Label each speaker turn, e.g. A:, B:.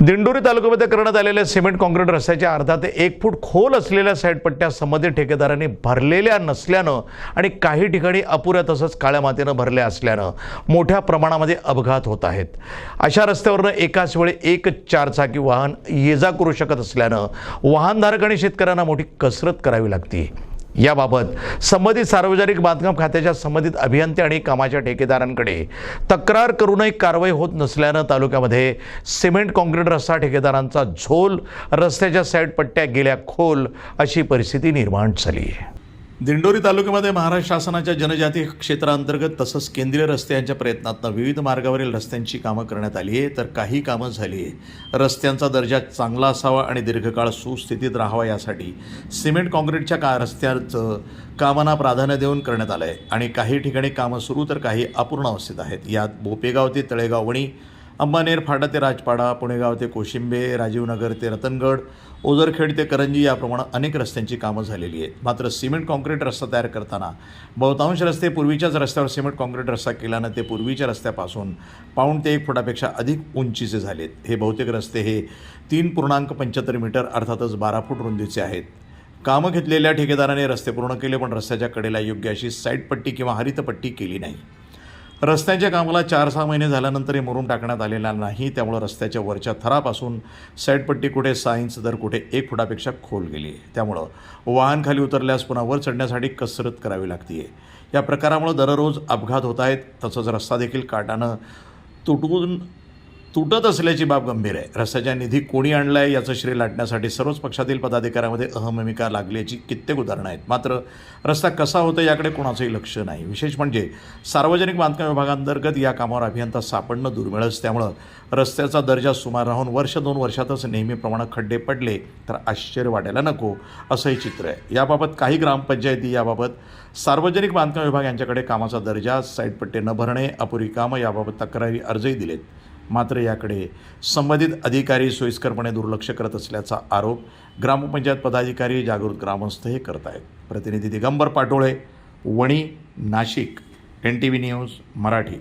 A: दिंडोरी तालुक्यामध्ये करण्यात आलेल्या सिमेंट काँक्रीट रस्त्याच्या अर्धा ते 1 फूट खोल असलेल्या साईड पट्ट्या संबंधित ठेकेदारांनी भरलेल्या नसल्यानं आणि काही ठिकाणी अपुऱ्या तसंच काळ्या मातीनं भरल्या असल्यानं मोठ्या प्रमाणामध्ये अपघात होत आहेत। अशा रस्त्यावरनं एकाच वेळी एक चारचाकी वाहन ये जा करू शकत असल्यानं वाहनधारक आणि शेतकऱ्यांना मोठी कसरत करावी लागते। याबाबत संबंधित सार्वजनिक बांधकाम खात्याच्या संबंधित अभियंते आणि कामाच्या ठेकेदारांकडे तक्रार करूनही कारवाई होत नसल्यानं तालुक्यामध्ये सिमेंट काँक्रीट रस्ता ठेकेदारांचा झोल, रस्त्याच्या साईड पट्ट्या गेल्या खोल अशी परिस्थिती निर्माण झाली आहे। दिंडोरी तालुक्यामध्ये महाराष्ट्र शासनाच्या जनजाती क्षेत्रांतर्गत तसंच केंद्रीय रस्ते यांच्या प्रयत्नातून विविध मार्गावरील रस्त्यांची कामं करण्यात आली आहे, तर काही कामं झाली आहे। रस्त्यांचा दर्जा चांगला असावा आणि दीर्घकाळ सुस्थितीत राहावा यासाठी सिमेंट काँक्रीटच्या रस्त्याचं कामांना प्राधान्य देऊन करण्यात आलं आहे आणि काही ठिकाणी कामं सुरू तर काही अपूर्ण अवस्थेत आहेत। यात बोपेगाव ते तळेगाव वणी, अंबानेर फाटा ते राजपाडा, पुणेगाव ते कोशिंबे, राजीवनगर ते रतनगड, ओझरखेड ते करंजी याप्रमाणे अनेक रस्त्यांची कामं झालेली आहेत। मात्र सिमेंट काँक्रीट रस्ता तयार करताना बहुतांश रस्ते पूर्वीच्याच रस्त्यावर सिमेंट काँक्रीट रस्ता केल्यानं ते पूर्वीच्या रस्त्यापासून 1.5 ते 1 फुटापेक्षा अधिक उंचीचे झालेत। हे बहुतेक रस्ते हे 3.75 मीटर अर्थातच 12 फूट रुंदीचे आहेत। कामं घेतलेल्या ठेकेदाराने रस्ते पूर्ण केले, पण रस्त्याच्या कडेला योग्य अशी साईड पट्टी किंवा हरितपट्टी केली नाही। रस्त्याच्या कामाला 4-6 महिने झाल्यानंतरही मुरुम टाकण्यात आलेला नाही, त्यामुळे रस्त्याच्या वरच्या थरापासून साईडपट्टी कुठे 6 इंच तर कुठे 1 फुटापेक्षा खोल गेली आहे। त्यामुळं वाहन खाली उतरल्यास पुन्हा वर चढण्यासाठी कसरत करावी लागते। या प्रकारामुळे दररोज अपघात होत आहेत, तसंच रस्ता देखील काटानं तुटत असल्याची बाब गंभीर आहे। रस्त्याच्या निधी कोणी आणला आहे याचं श्रेय लाटण्यासाठी सर्वच पक्षातील पदाधिकाऱ्यांमध्ये अहमभूमिका लागल्याची कित्येक उदाहरणं आहेत। मात्र रस्ता कसा होतो याकडे कोणाचंही लक्ष नाही। विशेष म्हणजे सार्वजनिक बांधकाम विभागांतर्गत या कामावर अभियंता सापडणं दुर्मिळच, त्यामुळं रस्त्याचा दर्जा सुमार राहून 1-2 वर्षातच नेहमीप्रमाणे खड्डे पडले तर आश्चर्य वाटायला नको असंही चित्र आहे। याबाबत काही ग्रामपंचायती याबाबत सार्वजनिक बांधकाम विभाग यांच्याकडे कामाचा दर्जा, साईडपट्टे न भरणे, अपुरी कामं याबाबत तक्रारी अर्जही दिलेत। मात्र याकडे संबंधित अधिकारी सोयीस्करपणे दुर्लक्ष करत असल्याचा आरोप ग्रामपंचायत पदाधिकारी, जागृत ग्रामस्थ हे करत आहेत। प्रतिनिधी दिगंबर पाटोळे, वणी, नाशिक, NTV न्यूज मराठी।